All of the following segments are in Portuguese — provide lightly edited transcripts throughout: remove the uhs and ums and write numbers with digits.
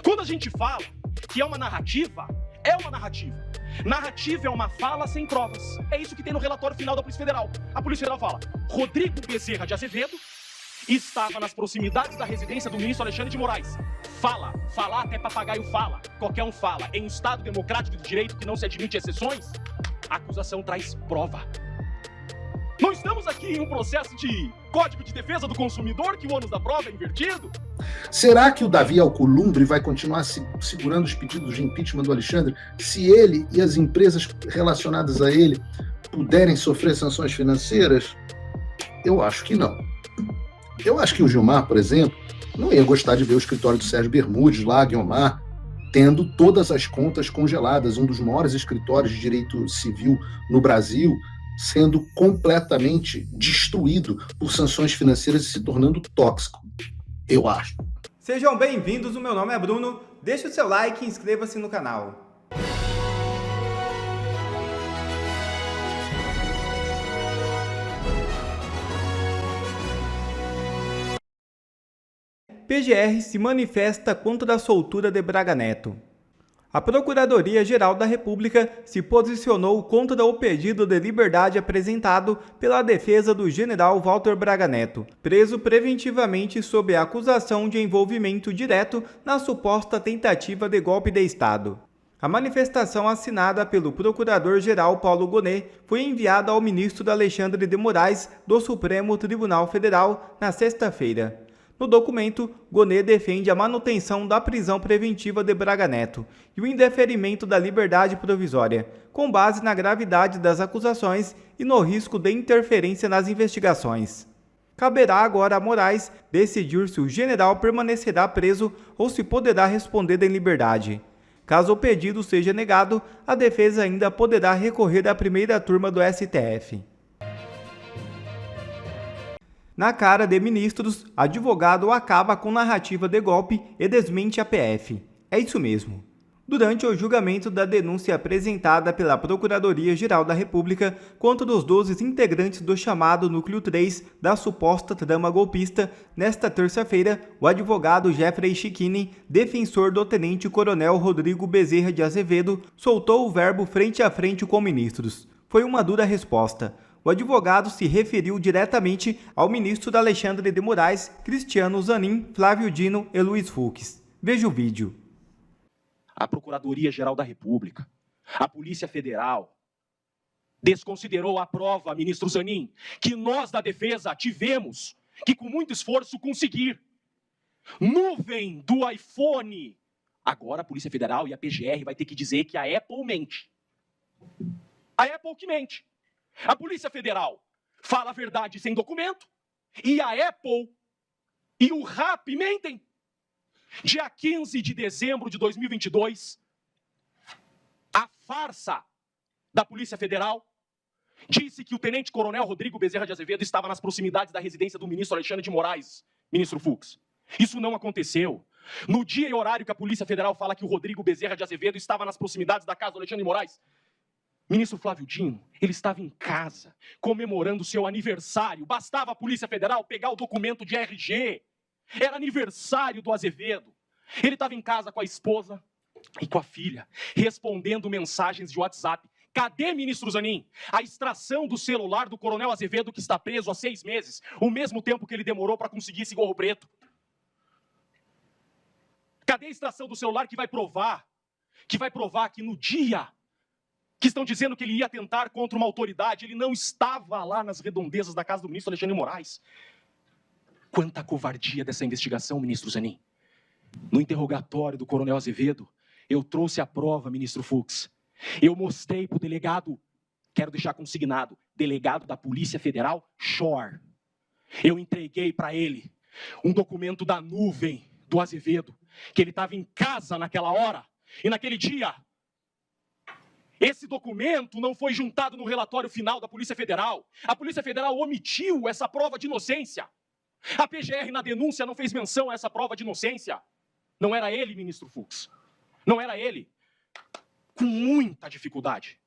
Quando a gente fala que é uma narrativa, é uma narrativa. Narrativa é uma fala sem provas. É isso que tem no relatório final da Polícia Federal. A Polícia Federal fala: Rodrigo Bezerra de Azevedo estava nas proximidades da residência do ministro Alexandre de Moraes. Fala, falar até papagaio fala, qualquer um fala. Em um Estado democrático de direito que não se admite exceções, a acusação traz prova. Não estamos aqui em um processo de Código de Defesa do Consumidor que o ônus da prova é invertido? Será que o Davi Alcolumbre vai continuar segurando os pedidos de impeachment do Alexandre se ele e as empresas relacionadas a ele puderem sofrer sanções financeiras? Eu acho que não. Eu acho que o Gilmar, por exemplo, não ia gostar de ver o escritório do Sérgio Bermudes, lá, Guiomar, tendo todas as contas congeladas, um dos maiores escritórios de direito civil no Brasil, sendo completamente destruído por sanções financeiras e se tornando tóxico. Eu acho. Sejam bem-vindos, o meu nome é Bruno. Deixe o seu like e inscreva-se no canal. PGR se manifesta contra a soltura de Braga Neto. A Procuradoria-Geral da República se posicionou contra o pedido de liberdade apresentado pela defesa do general Walter Braga Neto, preso preventivamente sob a acusação de envolvimento direto na suposta tentativa de golpe de Estado. A manifestação assinada pelo Procurador-Geral Paulo Gonet foi enviada ao ministro Alexandre de Moraes do Supremo Tribunal Federal na sexta-feira. No documento, Gonet defende a manutenção da prisão preventiva de Braga Neto e o indeferimento da liberdade provisória, com base na gravidade das acusações e no risco de interferência nas investigações. Caberá agora a Moraes decidir se o general permanecerá preso ou se poderá responder em liberdade. Caso o pedido seja negado, a defesa ainda poderá recorrer à primeira turma do STF. Na cara de ministros, advogado acaba com narrativa de golpe e desmente a PF. É isso mesmo. Durante o julgamento da denúncia apresentada pela Procuradoria-Geral da República contra os 12 integrantes do chamado Núcleo 3 da suposta trama golpista, nesta terça-feira, o advogado Jeffrey Schickini, defensor do tenente-coronel Rodrigo Bezerra de Azevedo, soltou o verbo frente a frente com ministros. Foi uma dura resposta. O advogado se referiu diretamente ao ministro Alexandre de Moraes, Cristiano Zanin, Flávio Dino e Luiz Fux. Veja o vídeo. A Procuradoria-Geral da República, a Polícia Federal, desconsiderou a prova, ministro Zanin, que nós da defesa tivemos que, com muito esforço, conseguir. Nuvem do iPhone. Agora a Polícia Federal e a PGR vai ter que dizer que a Apple mente. A Apple que mente. A Polícia Federal fala a verdade sem documento e a Apple e o RAP mentem. Dia 15 de dezembro de 2022, a farsa da Polícia Federal disse que o tenente-coronel Rodrigo Bezerra de Azevedo estava nas proximidades da residência do ministro Alexandre de Moraes, ministro Fux. Isso não aconteceu. No dia e horário que a Polícia Federal fala que o Rodrigo Bezerra de Azevedo estava nas proximidades da casa do Alexandre de Moraes, ministro Flávio Dino, ele estava em casa, comemorando seu aniversário. Bastava a Polícia Federal pegar o documento de RG. Era aniversário do Azevedo. Ele estava em casa com a esposa e com a filha, respondendo mensagens de WhatsApp. Cadê, ministro Zanin, a extração do celular do coronel Azevedo, que está preso há 6 meses, o mesmo tempo que ele demorou para conseguir esse gorro preto? Cadê a extração do celular que vai provar que no dia que estão dizendo que ele ia atentar contra uma autoridade, ele não estava lá nas redondezas da casa do ministro Alexandre de Moraes? Quanta covardia dessa investigação, ministro Zanin. No interrogatório do coronel Azevedo, eu trouxe a prova, ministro Fux. Eu mostrei para o delegado, quero deixar consignado, delegado da Polícia Federal, Shore. Eu entreguei para ele um documento da nuvem do Azevedo, que ele estava em casa naquela hora, e naquele dia. Esse documento não foi juntado no relatório final da Polícia Federal. A Polícia Federal omitiu essa prova de inocência. A PGR na denúncia não fez menção a essa prova de inocência. Não era ele, ministro Fux. Não era ele. Com muita dificuldade,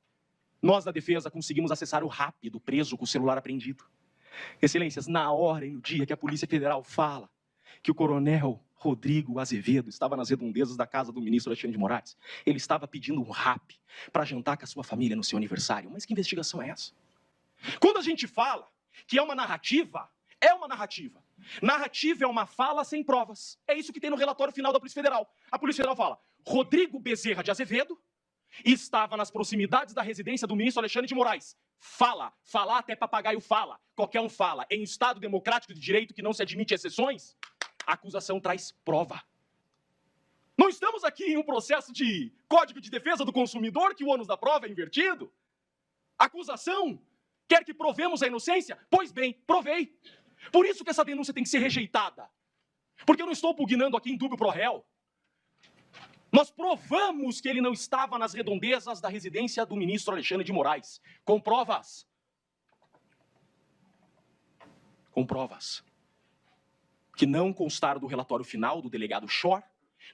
nós da defesa conseguimos acessar o RAP do preso com o celular apreendido. Excelências, na hora e no dia que a Polícia Federal fala que o coronel Rodrigo Azevedo estava nas redondezas da casa do ministro Alexandre de Moraes. Ele estava pedindo um rap para jantar com a sua família no seu aniversário. Mas que investigação é essa? Quando a gente fala que é uma narrativa, é uma narrativa. Narrativa é uma fala sem provas. É isso que tem no relatório final da Polícia Federal. A Polícia Federal fala: Rodrigo Bezerra de Azevedo estava nas proximidades da residência do ministro Alexandre de Moraes. Fala. Falar até papagaio fala. Qualquer um fala. Em um Estado democrático de direito que não se admite exceções, a acusação traz prova. Não estamos aqui em um processo de Código de Defesa do Consumidor que o ônus da prova é invertido. A acusação quer que provemos a inocência? Pois bem, provei. Por isso que essa denúncia tem que ser rejeitada. Porque eu não estou pugnando aqui em dúbio pro réu. Nós provamos que ele não estava nas redondezas da residência do ministro Alexandre de Moraes. Com provas. Com provas. Que não constaram do relatório final do delegado Schor,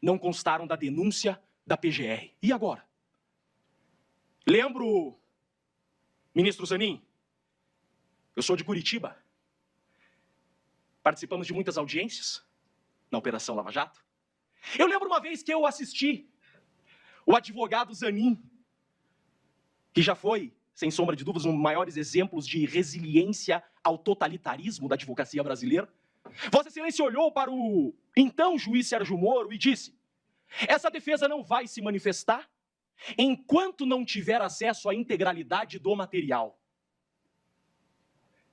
não constaram da denúncia da PGR. E agora? Lembro, ministro Zanin, eu sou de Curitiba. Participamos de muitas audiências na Operação Lava Jato. Eu lembro uma vez que eu assisti o advogado Zanin, que já foi, sem sombra de dúvidas, um dos maiores exemplos de resiliência ao totalitarismo da advocacia brasileira. Vossa Excelência olhou para o então juiz Sérgio Moro e disse: essa defesa não vai se manifestar enquanto não tiver acesso à integralidade do material.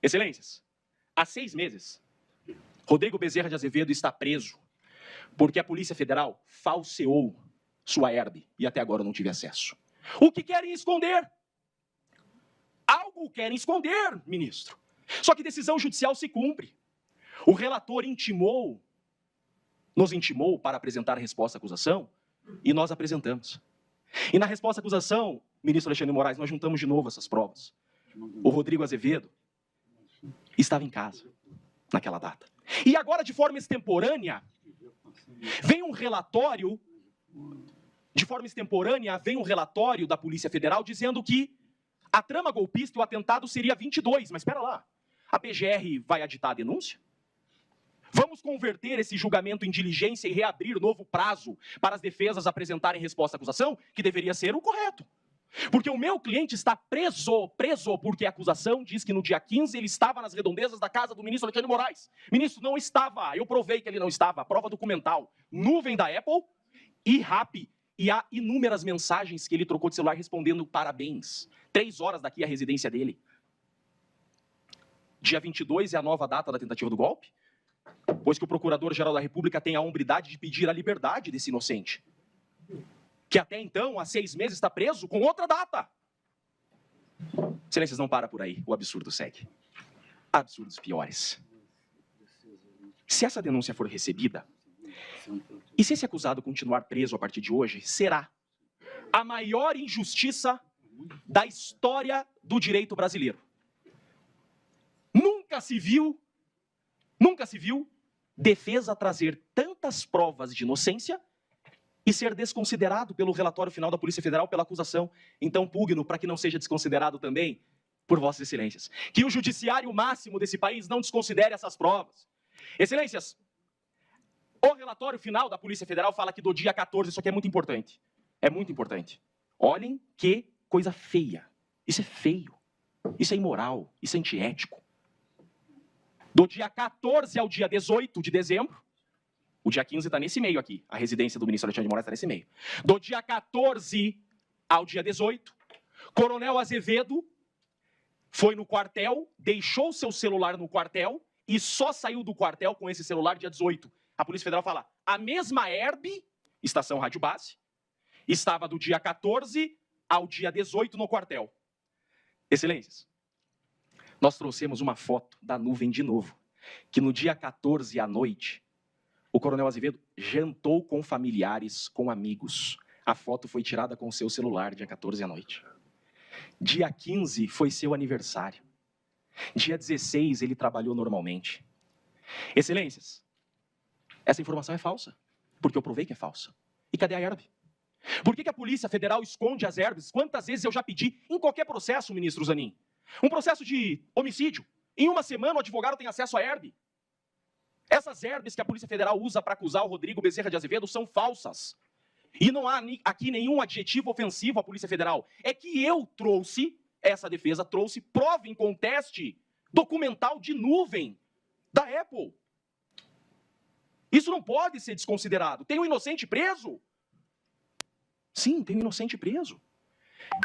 Excelências, há 6 meses, Rodrigo Bezerra de Azevedo está preso porque a Polícia Federal falseou sua herbe e até agora eu não tive acesso. O que querem esconder? Algo querem esconder, ministro. Só que decisão judicial se cumpre. O relator nos intimou para apresentar a resposta à acusação e nós apresentamos. E na resposta à acusação, ministro Alexandre de Moraes, nós juntamos de novo essas provas. O Rodrigo Azevedo estava em casa naquela data. E agora, de forma extemporânea, vem um relatório da Polícia Federal dizendo que a trama golpista e o atentado seria 22. Mas espera lá, a PGR vai aditar a denúncia? Vamos converter esse julgamento em diligência e reabrir novo prazo para as defesas apresentarem resposta à acusação, que deveria ser o correto. Porque o meu cliente está preso porque a acusação diz que no dia 15 ele estava nas redondezas da casa do ministro Alexandre de Moraes. Ministro, não estava. Eu provei que ele não estava. Prova documental. Nuvem da Apple e RAP. E há inúmeras mensagens que ele trocou de celular respondendo parabéns. 3 horas daqui à residência dele. Dia 22 é a nova data da tentativa do golpe, pois que o Procurador-Geral da República tem a hombridade de pedir a liberdade desse inocente, que até então, há 6 meses, está preso com outra data. Excelências, não para por aí, o absurdo segue. Absurdos piores. Se essa denúncia for recebida, e se esse acusado continuar preso a partir de hoje, será a maior injustiça da história do direito brasileiro. Nunca se viu defesa trazer tantas provas de inocência e ser desconsiderado pelo relatório final da Polícia Federal pela acusação. Então, pugno para que não seja desconsiderado também por Vossas Excelências. Que o judiciário máximo desse país não desconsidere essas provas. Excelências, o relatório final da Polícia Federal fala que do dia 14, isso aqui é muito importante. É muito importante. Olhem que coisa feia. Isso é feio. Isso é imoral. Isso é antiético. Do dia 14 ao dia 18 de dezembro, o dia 15 está nesse meio aqui, a residência do ministro Alexandre de Moraes está nesse meio. Do dia 14 ao dia 18, Coronel Azevedo foi no quartel, deixou seu celular no quartel e só saiu do quartel com esse celular dia 18. A Polícia Federal fala, a mesma herbe, estação rádio base, estava do dia 14 ao dia 18 no quartel. Excelências, nós trouxemos uma foto da nuvem de novo, que no dia 14 à noite, o Coronel Azevedo jantou com familiares, com amigos. A foto foi tirada com o seu celular, dia 14 à noite. Dia 15 foi seu aniversário. Dia 16 ele trabalhou normalmente. Excelências, essa informação é falsa, porque eu provei que é falsa. E cadê a herbe? Por que a Polícia Federal esconde as herbes? Quantas vezes eu já pedi, em qualquer processo, ministro Zanin, um processo de homicídio, em uma semana o advogado tem acesso à herbe. Essas herbes que a Polícia Federal usa para acusar o Rodrigo Bezerra de Azevedo são falsas. E não há aqui nenhum adjetivo ofensivo à Polícia Federal. É que eu trouxe, essa defesa trouxe prova em conteste documental de nuvem da Apple. Isso não pode ser desconsiderado. Tem um inocente preso? Sim, tem um inocente preso.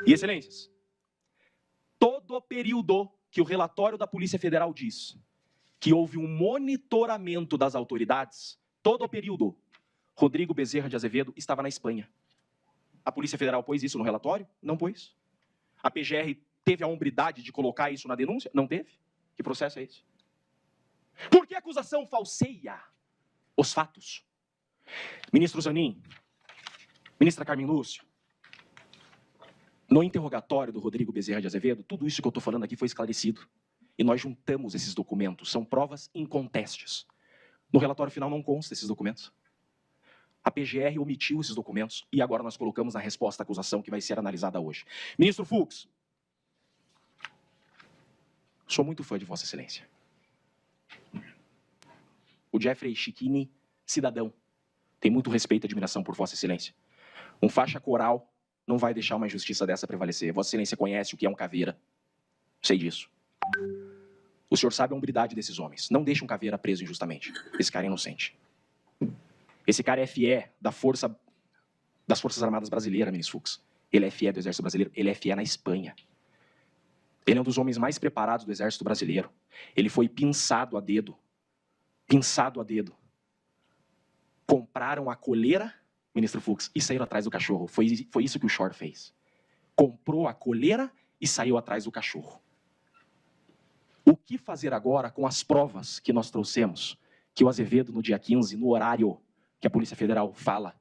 E, excelências, todo o período que o relatório da Polícia Federal diz que houve um monitoramento das autoridades, todo o período, Rodrigo Bezerra de Azevedo estava na Espanha. A Polícia Federal pôs isso no relatório? Não pôs. A PGR teve a hombridade de colocar isso na denúncia? Não teve. Que processo é esse? Por que a acusação falseia os fatos? Ministro Zanin, ministra Carmen Lúcio, no interrogatório do Rodrigo Bezerra de Azevedo, tudo isso que eu estou falando aqui foi esclarecido. E nós juntamos esses documentos, são provas incontestes. No relatório final não consta esses documentos. A PGR omitiu esses documentos e agora nós colocamos na resposta à acusação que vai ser analisada hoje. Ministro Fux, sou muito fã de Vossa Excelência. O Jeffrey Chiquini, cidadão, tem muito respeito e admiração por Vossa Excelência. Um faixa coral não vai deixar uma injustiça dessa prevalecer. Vossa Excelência conhece o que é um caveira. Sei disso. O senhor sabe a hombridade desses homens. Não deixe um caveira preso injustamente. Esse cara é inocente. Esse cara é FE das Forças Armadas Brasileiras, ministro Fux. Ele é FE do Exército Brasileiro. Ele é FE na Espanha. Ele é um dos homens mais preparados do Exército Brasileiro. Ele foi pinçado a dedo. Pinçado a dedo. Compraram a coleira, ministro Fux, e saíram atrás do cachorro. Foi isso que o Shor fez. Comprou a coleira e saiu atrás do cachorro. O que fazer agora com as provas que nós trouxemos? Que o Azevedo, no dia 15, no horário que a Polícia Federal fala,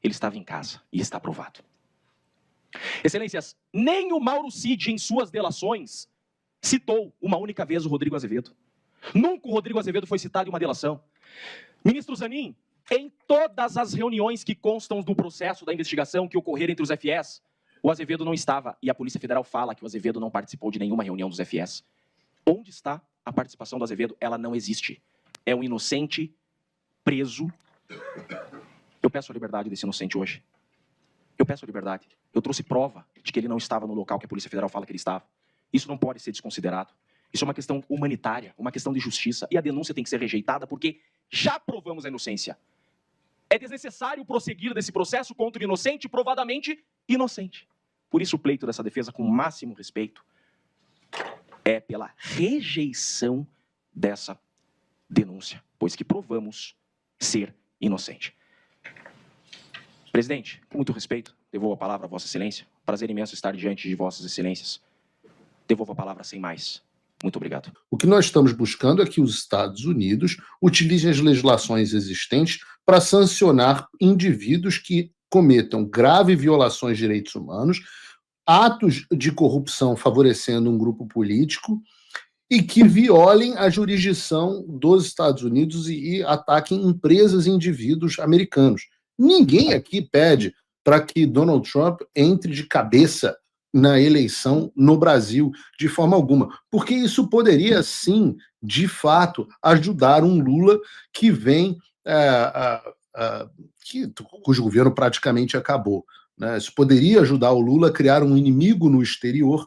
ele estava em casa e está provado. Excelências, nem o Mauro Cid, em suas delações, citou uma única vez o Rodrigo Azevedo. Nunca o Rodrigo Azevedo foi citado em uma delação. Ministro Zanin, em todas as reuniões que constam do processo da investigação que ocorreram entre os FS, o Azevedo não estava, e a Polícia Federal fala que o Azevedo não participou de nenhuma reunião dos FS. Onde está a participação do Azevedo? Ela não existe. É um inocente preso. Eu peço a liberdade desse inocente hoje. Eu peço a liberdade. Eu trouxe prova de que ele não estava no local que a Polícia Federal fala que ele estava. Isso não pode ser desconsiderado. Isso é uma questão humanitária, uma questão de justiça. E a denúncia tem que ser rejeitada porque já provamos a inocência. É desnecessário prosseguir desse processo contra o inocente, provadamente inocente. Por isso o pleito dessa defesa, com o máximo respeito, é pela rejeição dessa denúncia, pois que provamos ser inocente. Presidente, com muito respeito, devolvo a palavra a Vossa Excelência. Prazer imenso estar diante de Vossas Excelências. Devolvo a palavra sem mais. Muito obrigado. O que nós estamos buscando é que os Estados Unidos utilizem as legislações existentes para sancionar indivíduos que cometam graves violações de direitos humanos, atos de corrupção favorecendo um grupo político e que violem a jurisdição dos Estados Unidos e ataquem empresas e indivíduos americanos. Ninguém aqui pede para que Donald Trump entre de cabeça na eleição no Brasil, de forma alguma, porque isso poderia, sim, de fato, ajudar um Lula que vem, cujo governo praticamente acabou. Né? Isso poderia ajudar o Lula a criar um inimigo no exterior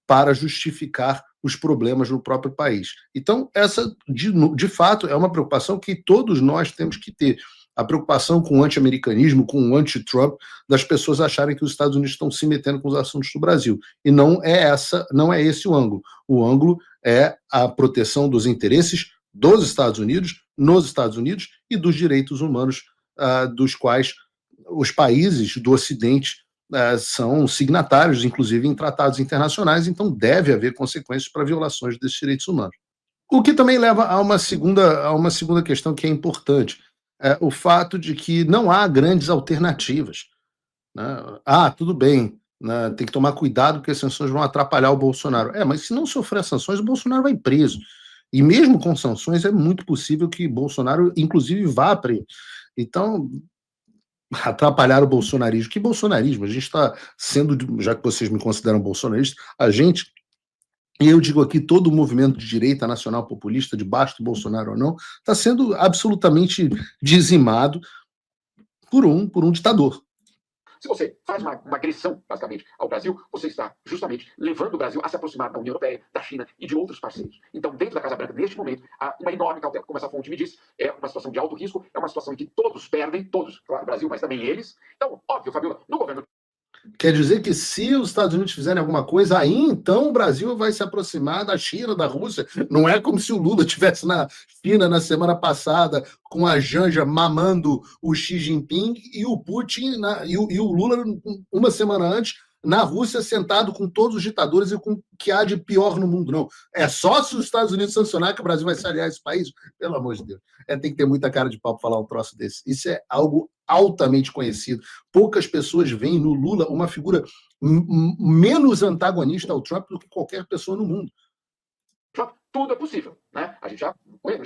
para justificar os problemas no próprio país. Então, essa, de fato, é uma preocupação que todos nós temos que ter. A preocupação com o anti-americanismo, com o anti-Trump, das pessoas acharem que os Estados Unidos estão se metendo com os assuntos do Brasil. E não é esse o ângulo. O ângulo é a proteção dos interesses dos Estados Unidos, nos Estados Unidos, e dos direitos humanos dos quais os países do Ocidente são signatários, inclusive em tratados internacionais, então deve haver consequências para violações desses direitos humanos. O que também leva a uma segunda questão que é importante, o fato de que não há grandes alternativas. Né? Tudo bem, né? Tem que tomar cuidado porque as sanções vão atrapalhar o Bolsonaro. Mas se não sofrer sanções, o Bolsonaro vai preso. E mesmo com sanções, é muito possível que Bolsonaro, inclusive, vá preso. Então, atrapalhar o bolsonarismo. Que bolsonarismo? A gente está sendo, já que vocês me consideram bolsonarista, a gente e eu digo aqui, todo o movimento de direita nacional populista, debaixo do Bolsonaro ou não, está sendo absolutamente dizimado por um ditador. Se você faz uma agressão, basicamente, ao Brasil, você está justamente levando o Brasil a se aproximar da União Europeia, da China e de outros parceiros. Então, dentro da Casa Branca, neste momento, há uma enorme cautela. Como essa fonte me disse, é uma situação de alto risco, é uma situação em que todos perdem, todos, claro, o Brasil, mas também eles. Então, óbvio, Fabiola, no governo... Quer dizer que se os Estados Unidos fizerem alguma coisa, aí então o Brasil vai se aproximar da China, da Rússia. Não é como se o Lula estivesse na China na semana passada com a Janja mamando o Xi Jinping e o Putin e o Lula uma semana antes na Rússia sentado com todos os ditadores e com o que há de pior no mundo, não. É só se os Estados Unidos sancionar que o Brasil vai se aliar a esse país? Pelo amor de Deus. Tem que ter muita cara de pau para falar um troço desse. Isso é algo altamente conhecido. Poucas pessoas veem no Lula uma figura menos antagonista ao Trump do que qualquer pessoa no mundo. Trump, tudo é possível, né? A gente já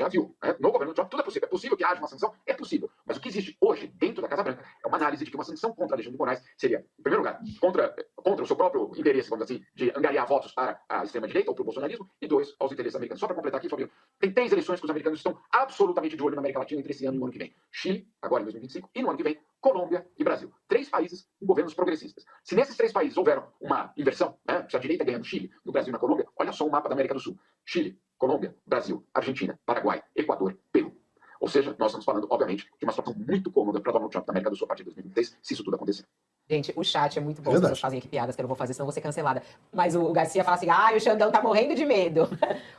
viu, né? No governo Trump tudo é possível. É possível que haja uma sanção? É possível. Mas o que existe hoje dentro da Casa Branca é uma análise de que uma sanção contra Alexandre de Moraes seria, em primeiro lugar, contra o seu próprio interesse, vamos dizer assim, de angariar votos para a extrema-direita ou para o bolsonarismo, e dois, aos interesses americanos. Só para completar aqui, Fabio, tem 10 eleições que os americanos estão absolutamente de olho na América Latina entre esse ano e o ano que vem. Chile, agora em 2025, e no ano que vem, Colômbia e Brasil. 3 países com governos progressistas. Se nesses 3 países houver uma inversão, né, se a direita ganha no Chile, no Brasil e na Colômbia, olha só o mapa da América do Sul. Chile, Colômbia, Brasil, Argentina, Paraguai, Equador, Peru. Ou seja, nós estamos falando, obviamente, de uma situação muito cômoda para Donald Trump na América do Sul a partir de 2026, se isso tudo acontecer. Gente, o chat é muito bom. As pessoas fazem aqui piadas que eu não vou fazer, senão eu vou ser cancelada. Mas o Garcia fala assim, o Xandão tá morrendo de medo.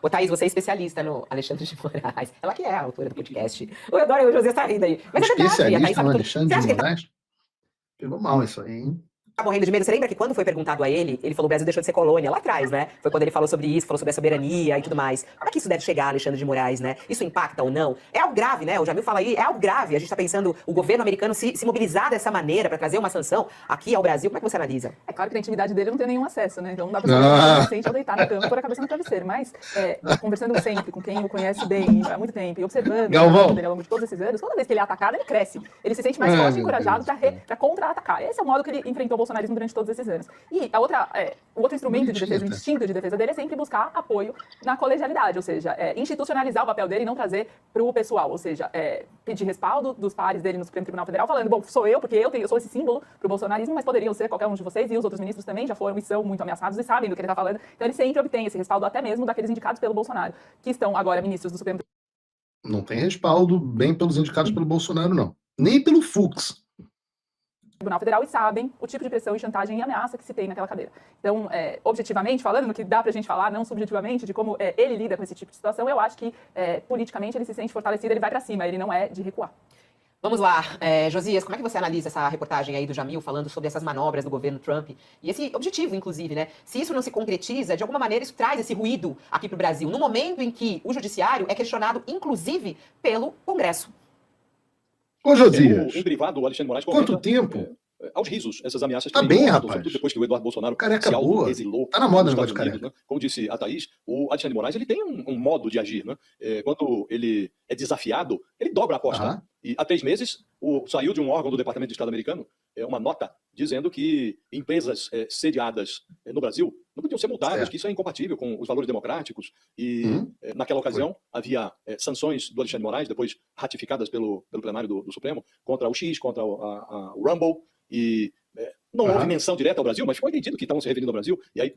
Ô, Thaís, você é especialista no Alexandre de Moraes. Ela que é a autora do podcast. Eu adoro, o José tá rindo aí. Mas é verdade, a Thaís sabe tudo. Alexandre de Moraes? Pegou mal isso aí, hein? Tá morrendo de medo. Você lembra que quando foi perguntado a ele falou o Brasil deixou de ser colônia lá atrás, né? Foi quando ele falou sobre isso, falou sobre a soberania e tudo mais. Como é que isso deve chegar, Alexandre de Moraes, né? Isso impacta ou não? É algo grave, né? O Jamil fala aí, é algo grave. A gente tá pensando o governo americano se mobilizar dessa maneira para trazer uma sanção aqui ao Brasil. Como é que você analisa? É claro que na intimidade dele não tem nenhum acesso, né? Então não dá pra saber se sente ao deitar na cama e pôr a cabeça no travesseiro. Mas conversando sempre com quem o conhece bem há muito tempo e observando dele ao longo de todos esses anos, toda vez que ele é atacado, ele cresce. Ele se sente mais forte e encorajado para contra-atacar. Esse é o modo que ele enfrentou o bolsonarismo durante todos esses anos. E o outro instrumento de defesa, o instinto de defesa dele é sempre buscar apoio na colegialidade, ou seja, institucionalizar o papel dele e não trazer para o pessoal, ou seja, pedir respaldo dos pares dele no Supremo Tribunal Federal, falando, bom, sou eu, porque eu sou esse símbolo para o bolsonarismo, mas poderiam ser qualquer um de vocês, e os outros ministros também já foram e são muito ameaçados e sabem do que ele está falando. Então ele sempre obtém esse respaldo, até mesmo daqueles indicados pelo Bolsonaro, que estão agora ministros do Supremo Não tem respaldo bem pelos indicados pelo Bolsonaro, não. Nem pelo Fux. Tribunal Federal e sabem o tipo de pressão e chantagem e ameaça que se tem naquela cadeira. Então, objetivamente, falando no que dá pra gente falar, não subjetivamente, de como ele lida com esse tipo de situação, eu acho que politicamente ele se sente fortalecido, ele vai pra cima, ele não é de recuar. Vamos lá, Josias, como é que você analisa essa reportagem aí do Jamil falando sobre essas manobras do governo Trump e esse objetivo, inclusive, né? Se isso não se concretiza, de alguma maneira isso traz esse ruído aqui pro Brasil, no momento em que o judiciário é questionado, inclusive, pelo Congresso. Ô, Josias, em privado, o Alexandre Moraes quanto tempo? Aos risos, essas ameaças. Tá bem, rapaz. Sobretudo depois que o Eduardo Bolsonaro se auto-exilou. Tá na moda o negócio de careca. Né? Como disse a Thaís, o Alexandre de Moraes ele tem um modo de agir. Né? Quando ele é desafiado, ele dobra a aposta. E há 3 meses, saiu de um órgão do Departamento de Estado americano uma nota dizendo que empresas sediadas no Brasil não podiam ser multadas, que isso é incompatível com os valores democráticos. E naquela ocasião havia sanções do Alexandre de Moraes, depois ratificadas pelo plenário do Supremo, contra o X, contra o Rumble. E não houve menção direta ao Brasil, mas ficou entendido que estavam se referindo ao Brasil. E aí...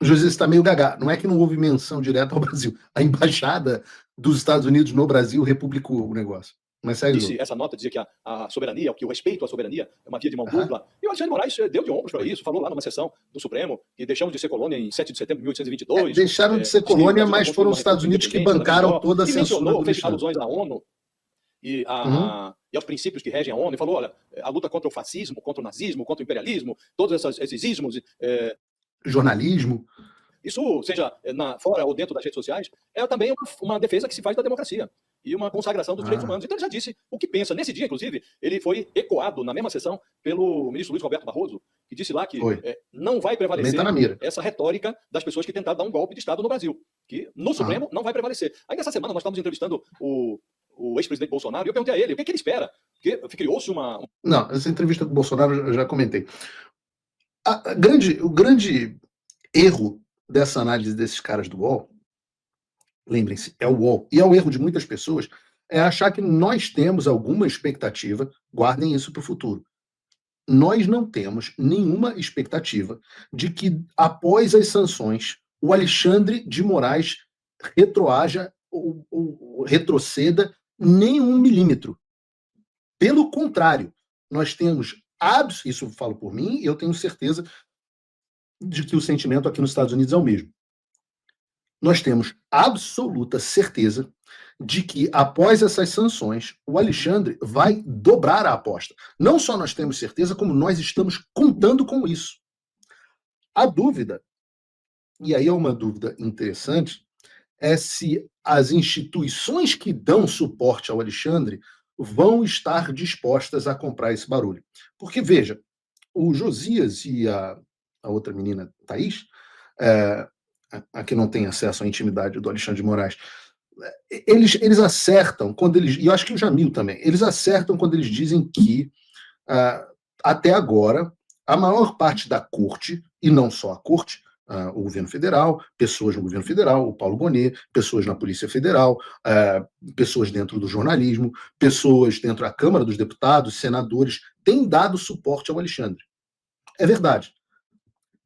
O José está meio gaga. Não é que não houve menção direta ao Brasil. A embaixada dos Estados Unidos no Brasil republicou o negócio. Mas segue essa nota dizia que a soberania, que o respeito à soberania é uma via de mão dupla. E o Alexandre de Moraes deu de ombros para isso, falou lá numa sessão do Supremo que deixamos de ser colônia em 7 de setembro de 1822. Deixaram de ser colônia, mas foram os Estados Unidos que bancaram toda a censura. Fez alusões à ONU e aos princípios que regem a ONU, e falou, olha, a luta contra o fascismo, contra o nazismo, contra o imperialismo, todos esses ismos... jornalismo... Isso, seja fora ou dentro das redes sociais, é também uma defesa que se faz da democracia e uma consagração dos direitos humanos. Então ele já disse o que pensa. Nesse dia, inclusive, ele foi ecoado na mesma sessão pelo ministro Luiz Roberto Barroso, que disse lá que não vai prevalecer essa retórica das pessoas que tentaram dar um golpe de Estado no Brasil, que no Supremo não vai prevalecer. Aí nessa semana nós estávamos entrevistando o ex-presidente Bolsonaro e eu perguntei a ele o que ele espera, porque criou-se uma... Não, essa entrevista com o Bolsonaro eu já comentei. O grande erro dessa análise desses caras do UOL, lembrem-se, é o UOL, e é o erro de muitas pessoas, é achar que nós temos alguma expectativa, guardem isso para o futuro. Nós não temos nenhuma expectativa de que, após as sanções, o Alexandre de Moraes retroaja ou retroceda nem 1 milímetro. Pelo contrário, nós temos, isso eu falo por mim, eu tenho certeza de que o sentimento aqui nos Estados Unidos é o mesmo. Nós temos absoluta certeza de que, após essas sanções, o Alexandre vai dobrar a aposta. Não só nós temos certeza, como nós estamos contando com isso. A dúvida, e aí é uma dúvida interessante, é se as instituições que dão suporte ao Alexandre vão estar dispostas a comprar esse barulho. Porque, veja, o Josias e a outra menina, Thaís, a que não tem acesso à intimidade do Alexandre de Moraes, eles acertam quando eles, e eu acho que o Jamil também, eles acertam quando eles dizem que até agora a maior parte da corte, e não só a corte, o governo federal, pessoas no governo federal, o Paulo Bonet, pessoas na Polícia Federal, pessoas dentro do jornalismo, pessoas dentro da Câmara dos Deputados, senadores, têm dado suporte ao Alexandre. É verdade.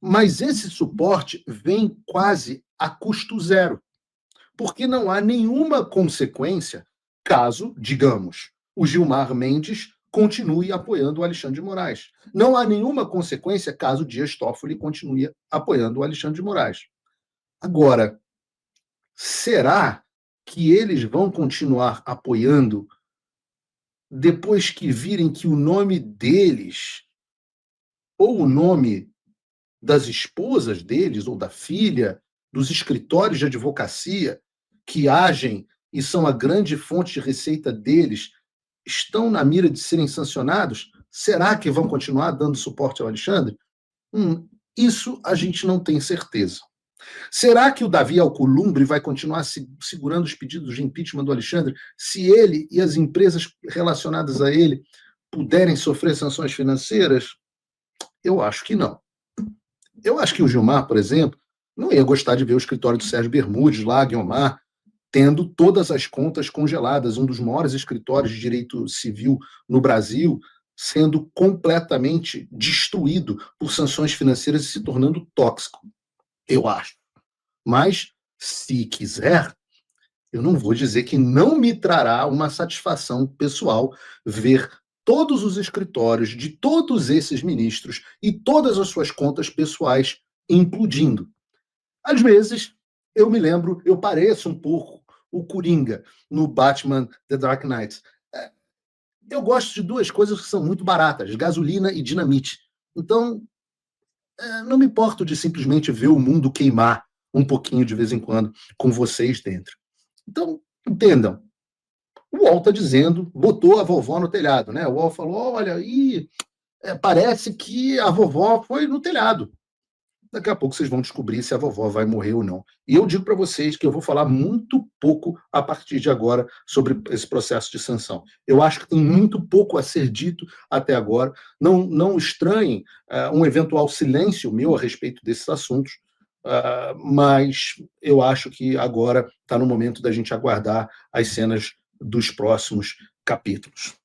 Mas esse suporte vem quase a custo zero, porque não há nenhuma consequência caso, digamos, o Gilmar Mendes continue apoiando o Alexandre de Moraes. Não há nenhuma consequência caso o Dias Toffoli continue apoiando o Alexandre de Moraes. Agora, será que eles vão continuar apoiando depois que virem que o nome deles, ou o nome das esposas deles, ou da filha, dos escritórios de advocacia que agem e são a grande fonte de receita deles, estão na mira de serem sancionados? Será que vão continuar dando suporte ao Alexandre? Isso a gente não tem certeza. Será que o Davi Alcolumbre vai continuar segurando os pedidos de impeachment do Alexandre se ele e as empresas relacionadas a ele puderem sofrer sanções financeiras? Eu acho que não. Eu acho que o Gilmar, por exemplo, não ia gostar de ver o escritório do Sérgio Bermudes lá, Guiomar, tendo todas as contas congeladas, um dos maiores escritórios de direito civil no Brasil, sendo completamente destruído por sanções financeiras e se tornando tóxico. Eu acho. Mas, se quiser, eu não vou dizer que não me trará uma satisfação pessoal ver todos os escritórios de todos esses ministros e todas as suas contas pessoais implodindo. Às vezes, eu me lembro, eu pareço um pouco o Coringa no Batman The Dark Knight. Eu gosto de duas coisas que são muito baratas, gasolina e dinamite. Então, não me importo de simplesmente ver o mundo queimar um pouquinho de vez em quando com vocês dentro. Então, entendam. O UOL está dizendo, botou a vovó no telhado, né? O UOL falou, olha, parece que a vovó foi no telhado. Daqui a pouco vocês vão descobrir se a vovó vai morrer ou não. E eu digo para vocês que eu vou falar muito pouco a partir de agora sobre esse processo de sanção. Eu acho que tem muito pouco a ser dito até agora. Não estranhem um eventual silêncio meu a respeito desses assuntos, mas eu acho que agora está no momento da gente aguardar as cenas dos próximos capítulos.